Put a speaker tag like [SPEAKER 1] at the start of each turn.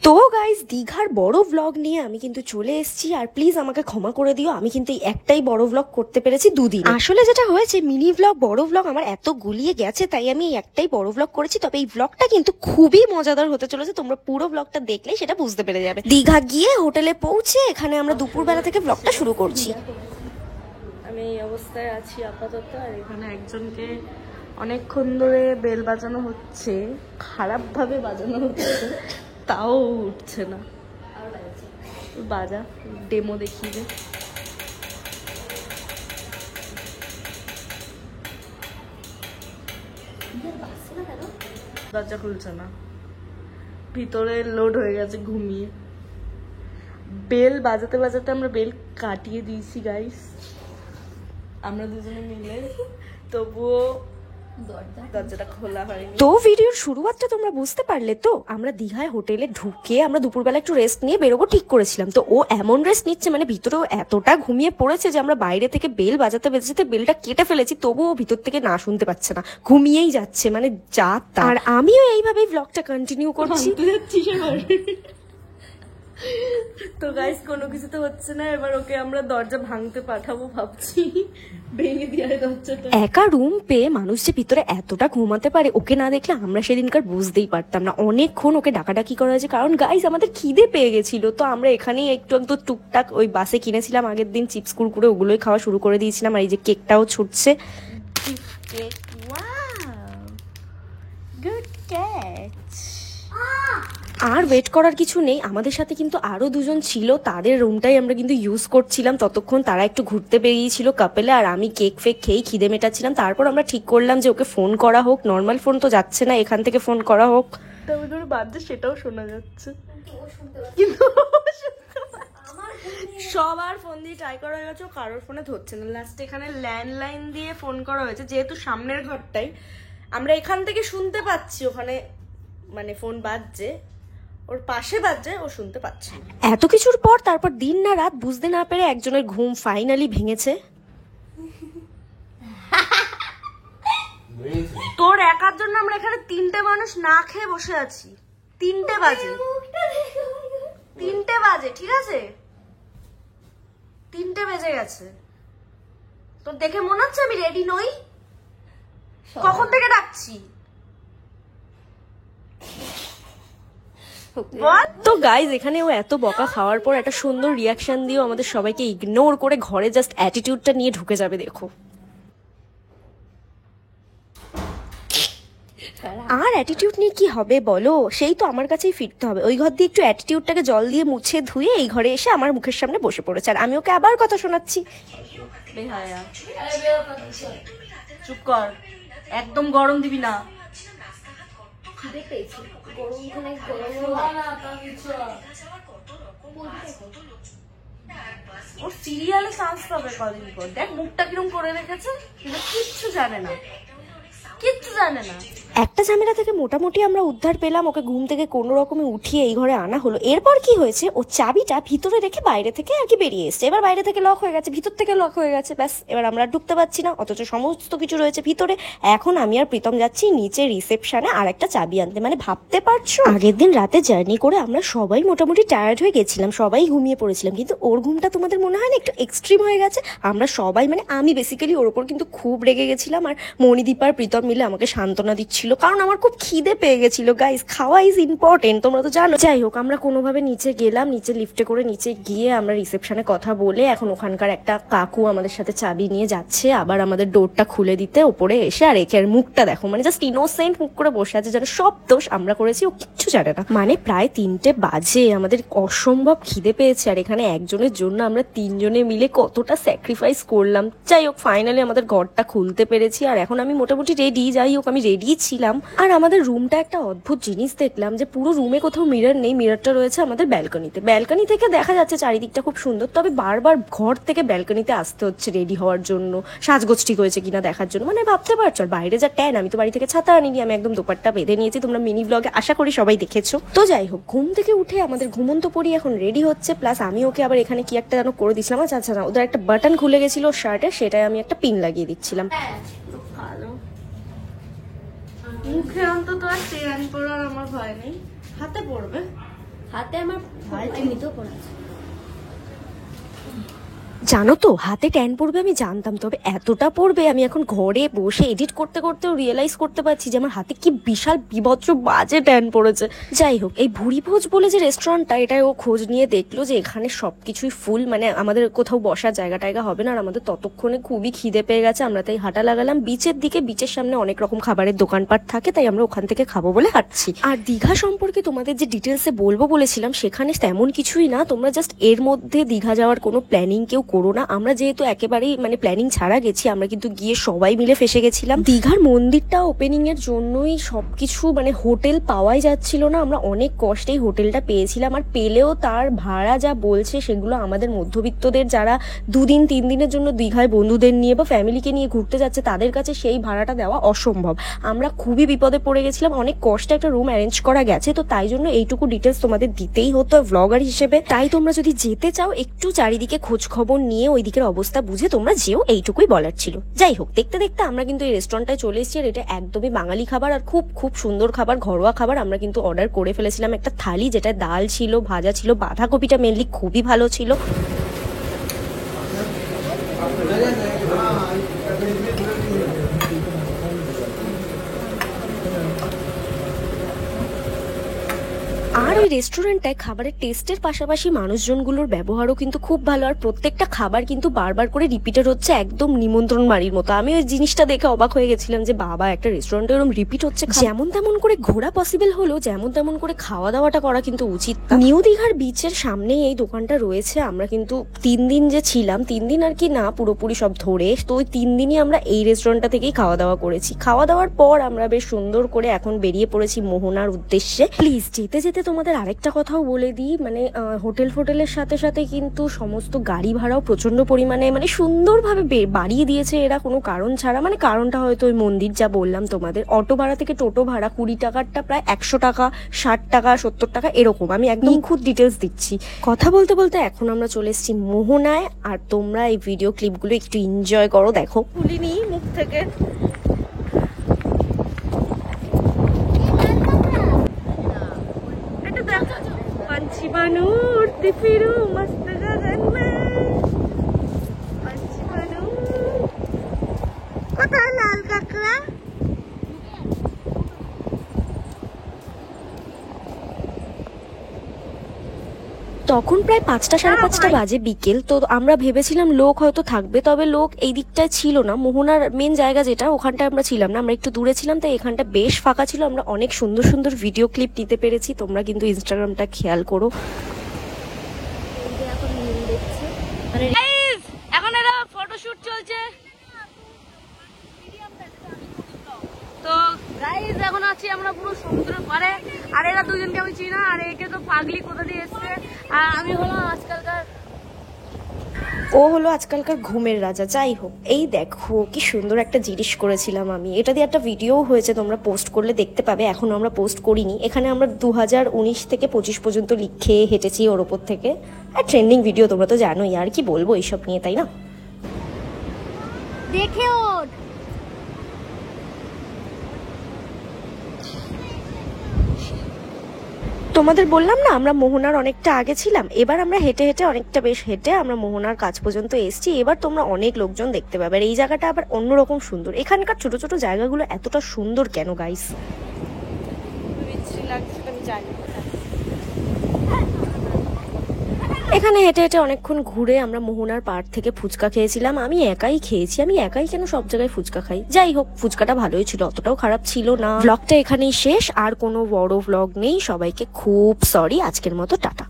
[SPEAKER 1] তো গাইস দীঘার বড় ব্লগ নিয়ে আমি কিন্তু চলে এসেছি। আর প্লিজ আমাকে ক্ষমা করে দিও, আমি কিন্তু এই একটাই বড় ব্লগ করতে পেরেছি দুদিন। আসলে যেটা হয়েছে, মিনি ব্লগ বড় ব্লগ আমার এত গুলিয়ে গেছে, তাই আমি এই একটাই বড় ব্লগ করেছি। তবে এই ব্লগটা কিন্তু খুবই মজাদার হতে চলেছে, তোমরা পুরো ব্লগটা দেখলেই সেটা বুঝতে পেরে যাবে। দীঘা গিয়ে হোটেলে পৌঁছে এখানে আমরা দুপুরবেলা থেকে ব্লগটা শুরু করছি।
[SPEAKER 2] আমি এই অবস্থায় আছি আপাতত। আর এখানে একজনকে অনেকক্ষণ ধরে বেল বাজানো হচ্ছে, খারাপভাবে বাজানো হচ্ছে, তাও উঠছে না। বাজা, ডেমো দেখিয়ে দে। দরজা খুলছে না, ভিতরে লোড হয়ে গেছে ঘুমিয়ে। বেল বাজাতে বাজাতে আমরা বেল কাটিয়ে দিয়েছি গাইস, আমরা দুজনে মিলে, তবুও দরজাটা খোলা হয়নি।
[SPEAKER 1] তো ভিডিওর শুরুয়াতটা তোমরা বুঝতে পারলে তো, আমরা দীঘায় হোটেলে ঢুকে আমরা দুপুরবেলা একটু রেস্ট নিয়ে বেরোবো ঠিক করেছিলাম। তো ও এমন রেস্ট নিচ্ছে, মানে ভিতরেও এতটা ঘুমিয়ে পড়েছে যে আমরা বাইরে থেকে বেল বাজাতে বাজাতে বেলটা কেটে ফেলেছি, তবুও ভিতর থেকে না শুনতে পাচ্ছে না, ঘুমিয়েই যাচ্ছে, মানে যা তা। আর আমিও এইভাবেই ব্লগটা কন্টিনিউ করছি।
[SPEAKER 2] তো গাইস কোনো কিছু তো হচ্ছে না, এবার ওকে আমরা দরজা ভাঙতে পাঠাবো ভাবছি, ভেঙে দিয়ে দরজাটা।
[SPEAKER 1] একা রুম পেয়ে মানুষ যে ভিতরে এতটা ঘুমাতে পারে, ওকে না দেখলে আমরা সেদিনকার বুঝতেই পারতাম না। অনেকক্ষণ ওকে ডাকাডাকি করা হয়েছে, কারণ গাইস আমাদের খিদে পেয়ে গেছিল। তো আমরা এখানেই একটু টুকটাক ওই বাসে কিনেছিলাম আগের দিন চিপস কুরকুরে, ওগুলোই খাওয়া শুরু করে দিয়েছিলাম। আর এই যে কেকটাও ছুটছে।
[SPEAKER 2] Good catch.
[SPEAKER 1] আর ওয়েট করার কিছু নেই, আমাদের সাথে কিন্তু আরো দুজন ছিল, তাদের রুমটাই আমরা কিন্তু ইউজ করছিলাম ততক্ষণ। তারা একটু ঘুরতে বেরিয়েছিল কাপেলে, আর আমি কেক ফেক খেয়েই খিদে মেটাচ্ছিলাম। তারপর আমরা ঠিক করলাম যে ওকে ফোন করা হোক, নর্মাল ফোন তো যাচ্ছে না, এখান থেকে ফোন করা হোক।
[SPEAKER 2] তবে ধরে বাজছে সেটাও শোনা যাচ্ছে, কিন্তু সবার ফোন দিয়ে ট্রাই করা হয়ে গেছে, কারোর ফোনে ধরছে না। লাস্টে এখানে ল্যান্ডলাইন দিয়ে ফোন করা হয়েছে, যেহেতু সামনের ঘরটাই আমরা এখান থেকে শুনতে পাচ্ছি, ওখানে মানে ফোন বাজছে, ওর পাশে বাজছে, ও শুনতে পাচ্ছে।
[SPEAKER 1] এত কিছুর পর তারপর দিন না রাত বুঝতে না পেরে একজনের ঘুম ফাইনালি ভেঙেছে।
[SPEAKER 2] তোর একার জন্য আমরা এখানে 3টে মানুষ না খেয়ে বসে আছি। 3টে বাজে, 3টে বাজে, ঠিক আছে, 3টে বেজে গেছে। তোর দেখে মনে হচ্ছে আমি রেডি নই? কখন থেকে ডাকছি?
[SPEAKER 1] তো গাইজ এখানে ও এত বকা খাওয়ার পর একটা সুন্দর রিয়াকশন দিয়েও আমাদের সবাইকে ইগনোর করে ঘরে জাস্ট অ্যাটিটিউডটা নিয়ে ঢুকে যাবে। দেখো, আর অ্যাটিটিউড নিয়ে কি হবে বলো, সেই তো আমার কাছেই ফিরতে হবে। ওই ঘর দিয়ে একটু অ্যাটিটিউডটাকে জল দিয়ে মুছে ধুয়ে এই ঘরে এসে আমার মুখের সামনে বসে পড়েছে, আর আমি ওকে আবার কথা শোনাচ্ছি।
[SPEAKER 2] চুপ কর, একদম গরম দিবি না। ওর সিরিয়ালে চান্স পাবে কদিন পর, দেখ মুখটা কিরম করে রেখেছে, কিন্তু কিচ্ছু জানে না, কিচ্ছু জানে না।
[SPEAKER 1] একটা ঝামেলা থেকে মোটামুটি আমরা উদ্ধার পেলাম, ওকে ঘুম থেকে কোনো রকমে উঠিয়ে এই ঘরে আনা হলো। এরপর কি হয়েছে, ও চাবিটা ভিতরে রেখে বাইরে থেকে আর কি বেরিয়ে এসছে। এবার বাইরে থেকে লক হয়ে গেছে, ভিতর থেকে লক হয়ে গেছে, ব্যাস এবার আমরা ঢুকতে পারছি না, অথচ সমস্ত কিছু রয়েছে ভিতরে। এখন আমি আর প্রীতম যাচ্ছি নিচে রিসেপশনে আর একটা চাবি আনতে। মানে ভাবতে পারছো, আগের দিন রাতে জার্নি করে আমরা সবাই মোটামুটি টায়ার্ড হয়ে গেছিলাম, সবাই ঘুমিয়ে পড়েছিলাম, কিন্তু ওর ঘুমটা তোমাদের মনে হয় না একটু এক্সট্রিম হয়ে গেছে? আমরা সবাই, মানে আমি বেসিক্যালি ওর ওপর কিন্তু খুব রেগে গেছিলাম, আর মণিদীপ আর প্রীতম মিলে আমাকে সান্ত্বনা দিচ্ছিল, কারণ আমার খুব খিদে পেয়ে গেছিল। গাইস খাওয়া ইজ ইম্পর্টেন্ট, তোমরা তো জানো। যাই হোক, আমরা কোনোভাবে নিচে গেলাম, নিচে লিফটে করে নিচে গিয়ে আমরা রিসেপশনে কথা বলে এখন ওখানকার একটা কাকু আমাদের সাথে চাবি নিয়ে যাচ্ছে আবার আমাদের ডোরটা খুলে দিতে ওপরে এসে। আর একের মুখটা দেখো, মানে জাস্ট ইনোসেন্ট মুখ করে বসে আছে, যেন সব দোষ আমরা করেছি, ও কিচ্ছু জানে না। মানে প্রায় 3টে বাজে, আমাদের অসম্ভব খিদে পেয়েছে, আর এখানে একজনের জন্য আমরা 3জনে মিলে কতটা স্যাক্রিফাইস করলাম। যাই হোক ফাইনালি আমাদের ঘরটা খুলতে পেরেছি, আর এখন আমি মোটামুটি রেডি। যাই হোক আমি রেডি ছিলাম। আর আমাদের রুমটা একটা অদ্ভুত জিনিস দেখলাম, যে পুরো রুমে কোথাও মিরর নেই, মিররটা রয়েছে আমাদের ব্যালকনিতে। ব্যালকনি থেকে দেখা যাচ্ছে চারিদিকটা খুব সুন্দর, তবে বারবার ঘর থেকে ব্যালকনিতে আসতে হচ্ছে রেডি হওয়ার জন্য, সাজগোজ ঠিক হয়েছে কিনা দেখার জন্য। মানে ভাবতে পারছো, আর বাইরে যা ট্যান, আমি তো বাড়ি থেকে ছাতা আনিনি, আমি একদম দোপাট্টা বেঁধে নিয়েছি, তোমরা মিনি ব্লগে আশা করি সবাই দেখেছো। তো যাই হোক, ঘুম থেকে উঠে আমাদের ঘুমন্ত পরি এখন রেডি হচ্ছে, প্লাস আমি ওকে আবার এখানে কি একটা যেন করে দিচ্ছিলাম। আচ্ছা আচ্ছা, ওদের একটা বাটন খুলে গেছিল শার্টে, সেটাই আমি একটা পিন লাগিয়ে দিচ্ছিলাম।
[SPEAKER 2] ভালো, মুখে অন্তত আর চেন পড়ার আমার ভয় নেই, হাতে পড়বে,
[SPEAKER 3] হাতে আমার এমনিতেও পড়া আছে।
[SPEAKER 1] জানো তো হাতে ট্যান পড়বে আমি জানতাম, তবে এতটা পড়বে আমি এখন ঘরে বসে এডিট করতে করতেও রিয়েলাইজ করতে পারছি যে আমার হাতে কি বিশাল বিভৎস বাজে ট্যান পড়েছে। যাই হোক, এই ভুরিভোজ বলে যে রেস্টুরেন্টটা, এটা ও খোঁজ নিয়ে দেখলো যে এখানে সবকিছুই ফুল, মানে আমাদের কোথাও বসার জায়গা টায়গা হবে না। আর আমাদের ততক্ষণে খুবই খিদে পেয়ে গেছে, আমরা তাই হাঁটা লাগালাম বিচের দিকে। বিচের সামনে অনেক রকম খাবারের দোকানপাট থাকে, তাই আমরা ওখান থেকে খাবো বলে হাঁটছি। আর দীঘা সম্পর্কে তোমাদের যে ডিটেলসে বলবো বলেছিলাম, সেখানে তেমন কিছুই না। তোমরা জাস্ট এর মধ্যে দীঘা যাওয়ার কোনো প্ল্যানিং কেউ করো না। আমরা যেহেতু একেবারেই মানে প্ল্যানিং ছাড়া গেছি, আমরা কিন্তু গিয়ে সবাই মিলে ফেসে গেছিলাম। দীঘার মন্দিরটা ওপেনিং এর জন্যই সবকিছু মানে হোটেল পাওয়াই যাচ্ছিল না। আমরা অনেক কষ্টেই হোটেলটা পেয়েছিলাম, আর পেলেও তার ভাড়া যা বলছে সেগুলো আমাদের মধ্যবিত্তদের যারা 2 দিন 3 দিনের জন্য দীঘায় বন্ধুদের নিয়ে বা ফ্যামিলিকে নিয়ে ঘুরতে যাচ্ছে, তাদের কাছে সেই ভাড়াটা দেওয়া অসম্ভব। আমরা খুবই বিপদে পড়ে গেছিলাম। অনেক কষ্টে একটা রুম অ্যারেঞ্জ করা গেছে, তো তাই জন্য এইটুকু ডিটেলস তোমাদের দিতেই হতো ব্লগার হিসেবে। তাই তোমরা যদি যেতে চাও একটু চারিদিকে খোঁজ খবর নিয়ে ওই দিকের অবস্থা বুঝে তোমরা যেও, এইটুকুই বলার ছিল। যাই হোক, দেখতে দেখতে আমরা কিন্তু এই রেস্টুরেন্টটায় চলে এসেছি। আর এটা একদমই বাঙালি খাবার আর খুব খুব সুন্দর খাবার, ঘরোয়া খাবার। আমরা কিন্তু অর্ডার করে ফেলেছিলাম একটা থালি, যেটা ডাল ছিল, ভাজা ছিল, বাঁধাকপিটা মেনলি খুবই ভালো ছিল। আর ওই রেস্টুরেন্টটায় খাবারের টেস্টের পাশাপাশি মানুষজনগুলোর ব্যবহারও কিন্তু খুব ভালো। আর প্রত্যেকটা খাবার কিন্তু বারবার করে রিপিটেড হচ্ছে, একদম নিমন্ত্রণ বাড়ির মতো। আমি ওই জিনিসটা দেখে অবাক হয়ে গেছিলাম যে বাবা, একটা রেস্টুরেন্টে এরকম রিপিট হচ্ছে। যেমন তেমন করে ঘোরা পসিবল হলো, যেমন তেমন করে খাওয়া দাওয়াটা করা কিন্তু উচিত। নিউ দীঘার বিচের সামনেই এই দোকানটা রয়েছে। আমরা কিন্তু 3 দিন যে ছিলাম, 3 দিন আর কি না, পুরোপুরি সব ধরে, তো ওই 3 দিনই আমরা এই রেস্টুরেন্টটা থেকেই খাওয়া দাওয়া করেছি। খাওয়া দাওয়ার পর আমরা বেশ সুন্দর করে এখন বেরিয়ে পড়েছি মোহনার উদ্দেশ্যে। প্লিজ যেতে যেতে তোমাদের আরেকটা কথাও বলে দিই, মানে হোটেলের সাথে সাথে কিন্তু সমস্ত গাড়ি ভাড়াও প্রচন্ড পরিমাণে মানে সুন্দরভাবে বাড়িয়ে দিয়েছে এরা, কোনো কারণ ছাড়া। মানে কারণটা হয়তো ওই মন্দির, যা বললাম তোমাদের। অটো ভাড়া থেকে টোটো ভাড়া 20 টাকারটা প্রায় 100 টাকা, 60 টাকা, 70 টাকা এরকম। আমি একদম খুব ডিটেলস দিচ্ছি। কথা বলতে বলতে এখন আমরা চলে এসেছি মোহনায়। আর তোমরা এই ভিডিও ক্লিপগুলো একটু এনজয় করো, দেখো। খুলিনি মুখ থেকে। पंछी बनूं उड़ती फिरूं मस्त गगन में, पंछी बनूं। कोথায় লাল কাকড়া? তখন প্রায় 5টা 5:30 বাজে বিকেল। তো আমরা ভেবেছিলাম লোক হয়তো থাকবে, তবে লোক এই দিকটায় ছিল না। মোহনার মেন জায়গা যেটা, ওখানটায় আমরা ছিলাম না, আমরা একটু দূরে ছিলাম, তাই এখানটা বেশ ফাঁকা ছিল। আমরা অনেক সুন্দর সুন্দর ভিডিও ক্লিপ নিতে পেরেছি। তোমরা কিন্তু ইনস্টাগ্রামটা খেয়াল করো। এখন এরা ফটোশুট চলছে, তো গাইস এখন আছি আমরা পুরো সমুদ্রের পাড়ে। আর এরা দুজনকে আমি চিনি না, আর একে তো পাগলি কোথা দিয়ে এসছে। আর আমি হলাম আজকালকার, ও হলো আজকালকার ঘুমের রাজা। যাই হোক, এই দেখো কি সুন্দর একটা জিনিস করেছিলাম আমি। এটা দিয়ে একটা ভিডিও হয়েছে, তোমরা পোস্ট করলে দেখতে পাবে। এখনো আমরা পোস্ট করিনি। এখানে আমরা 2019 থেকে 25 পর্যন্ত লিখে হেঁটেছি ওর ওপর থেকে। আর ট্রেন্ডিং ভিডিও, তোমরা তো জানোই, আর কি বলবো এইসব নিয়ে, তাই না?
[SPEAKER 3] দেখে ওঠ।
[SPEAKER 1] তোমাদের বললাম না আমরা মোহনার অনেকটা আগে ছিলাম। এবার আমরা হেঁটে হেঁটে অনেকটা বেশ হেঁটে আমরা মোহনার কাছ পর্যন্ত এসেছি। এবার তোমরা অনেক লোকজন দেখতে পাবে। আর এই জায়গাটা আবার অন্যরকম সুন্দর। এখানকার ছোট ছোট জায়গাগুলো এতটা সুন্দর কেন গাইস? এখানে হেঁটে হেঁটে অনেকক্ষণ ঘুরে আমরা মোহনার পাড় থেকে ফুচকা খেয়েছিলাম। আমি একাই খেয়েছি। আমি একাই কেন সব জায়গায় ফুচকা খাই? যাই হোক, ফুচকাটা ভালোই ছিল, অতটাও খারাপ ছিল না। ব্লগটা এখানেই শেষ, আর কোনো বড় ব্লগ নেই। সবাইকে খুব সরি, আজকের মতো টাটা।